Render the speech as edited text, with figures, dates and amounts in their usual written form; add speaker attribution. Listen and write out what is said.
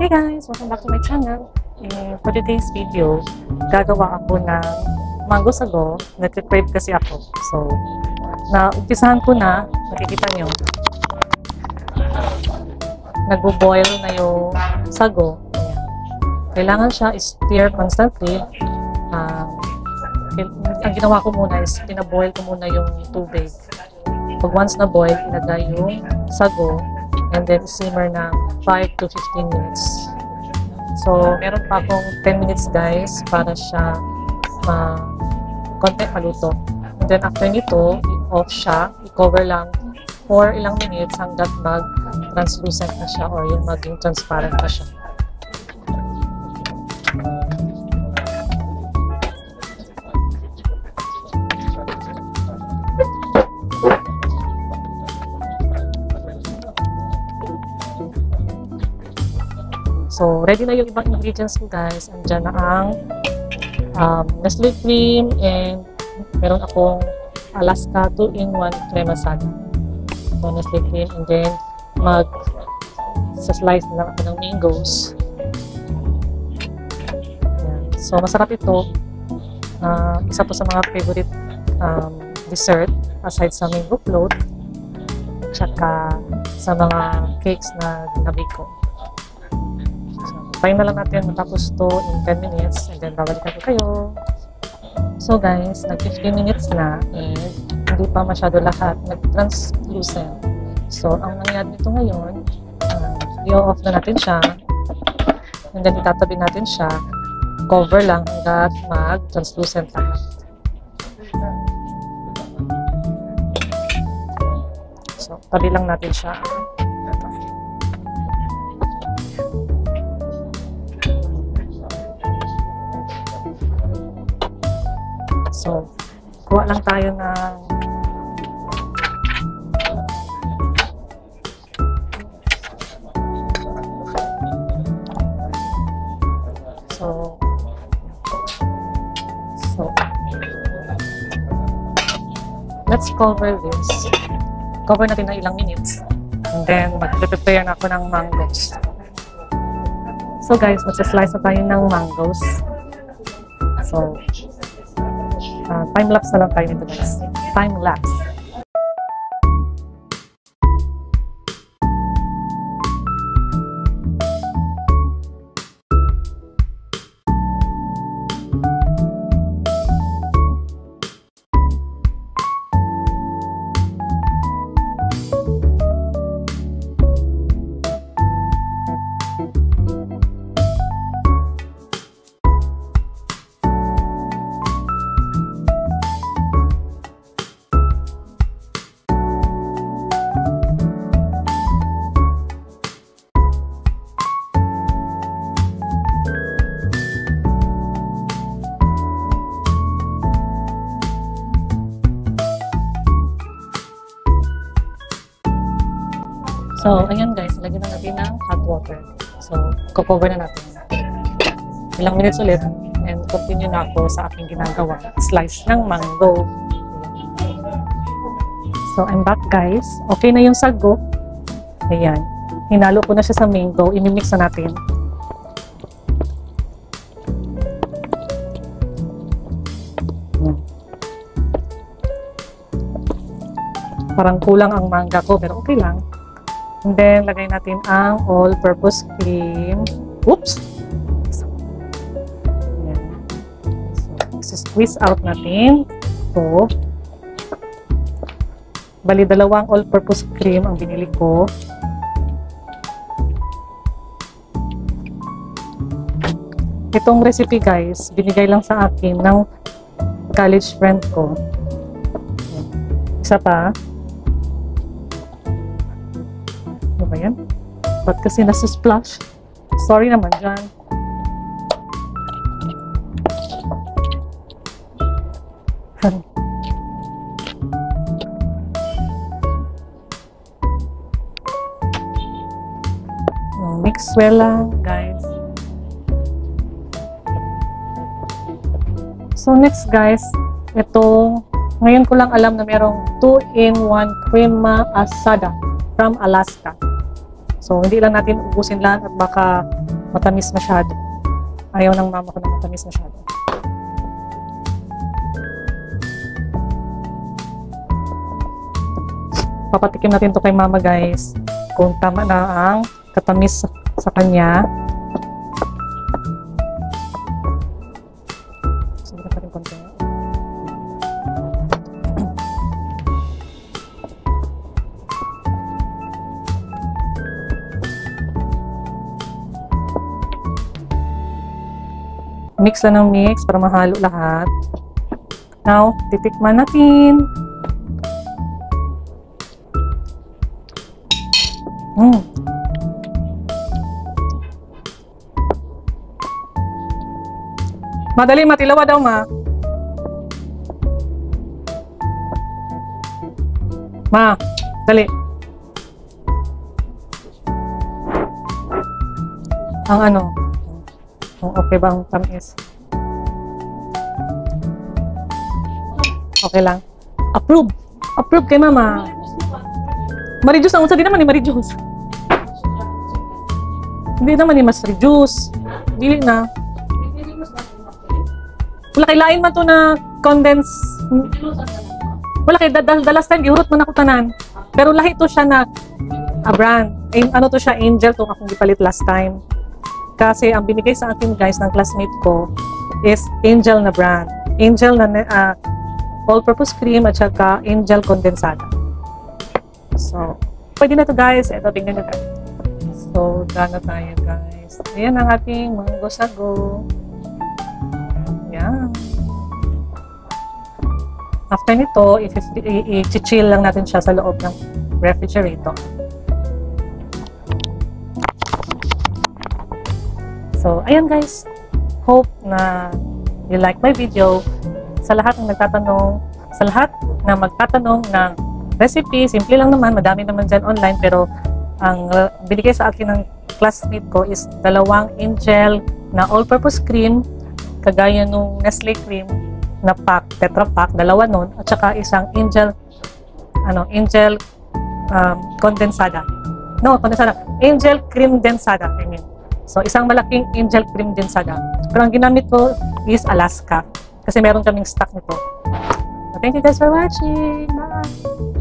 Speaker 1: Hey guys! Welcome back to my channel. For today's video, gagawa ako ng mango sago. Nagka-crave kasi ako. So, naumpisahan ko na, makikita nyo. Nagbo-boil na yung sago. Ayan. Kailangan siya i-stir constantly. Ang ginawa ko muna is pinaboil ko muna yung tubig. Pag once na boil, ilagay yung sago and then simmer na 5 to 15 minutes. So, meron pa akong 10 minutes guys para siya konti maluto. And then after nito, i-off siya, i-cover lang for ilang minutes hanggat mag-translucent na siya or yung maging transparent na siya. So, ready na yung ibang ingredients ko guys. Andyan na ang Nestle cream and meron akong Alaska 2-in-1 crema saga. So, Nestle cream and then sa-slice na lang ako ng mangoes. Ayan. So, masarap ito. Isa po sa mga favorite dessert aside sa mango float tsaka sa mga cakes na ginabi ko. Tayo na lang natin matapos to in 10 minutes and then babalikan ko kayo. So guys, nag 15 minutes na and hindi pa masyado lahat nag-translucent. So ang nangyari nito ngayon, i-off na natin siya and then itatabi natin siya, cover lang hanggat mag-translucent lahat. So tabi lang natin siya. So, kuha lang tayo ng let's cover this. Cover natin ng ilang minutes. And then, mag-prepare na ako ng mangoes. So guys, mag-slice na tayo ng mangoes. So, time-lapse na lang tayo nito guys. Time-lapse. So, ayan guys, lagyan na natin ng hot water. So, cover na natin. Ilang minutes ulit and continue na ako sa aking ginagawa. Slice ng mango. So, I'm back guys. Okay na yung sago. Ayan. Hinalo ko na siya sa mango. Imimix na natin. Ayan. Parang kulang ang mangga ko pero okay lang. And then, lagay natin ang all-purpose cream. Oops! Ayan. So, squeeze out natin. Ito. Bali, dalawang all-purpose cream ang binili ko. Itong recipe guys, binigay lang sa akin ng college friend ko. Ayan. Isa pa. Ano ba yan? Ba't kasi nasa splash? Sorry naman dyan. Mix well lang, guys. So next guys, ito, ngayon ko lang alam na merong 2-in-1 crema asada from Alaska. So, hindi lang natin ubusin lahat at baka matamis masyado. Ayaw ng mama ko na matamis masyado. Papatikim natin to kay mama, guys. Kung tama na ang katamis sa kanya. Sige na rin konti. Mix na ng mix para mahalo lahat. Now, titikman natin. Madali, matilawa daw, ma. Ma, dali. Ang ano? Okay ba ang tamis? Okay lang. Approve. Approve kay mama. Marijuice ang unsa, di naman ni marijuice. Hindi naman ni mas reduce. Dili na. Wala kay lain man to na condense. Wala kay the last time ihurot man ako tanan. Pero lahi to siya na brand. Ano to siya, Angel to akong gipalit last time. Kasi ang binigay sa akin, guys, ng classmate ko is Angel na brand. Angel na all-purpose cream at saka Angel condensada. So, pwede na to, guys. Ito, tingnan nyo, guys. So, dana tayo, guys. Ayan ang ating mango sago. Ayan. After nito, i-chill lang natin siya sa loob ng refrigerator. So, ayan, guys. Hope na you like my video. Sa lahat ng nagtatanong, sa lahat na magtatanong ng recipe, simple lang naman, madami naman dyan online, pero ang binigay sa akin ng classmate ko is 2 Angel na all-purpose cream, kagaya nung Nestle cream na pack, tetra pack, 2 nun, at saka isang Angel, Angel condensada. No, condensada. Angel cream densada, I mean. So, isang malaking Angel cream densada. Pero ang ginamit ko is Alaska. Kasi meron kaming stock nito. So, thank you guys for watching. Bye!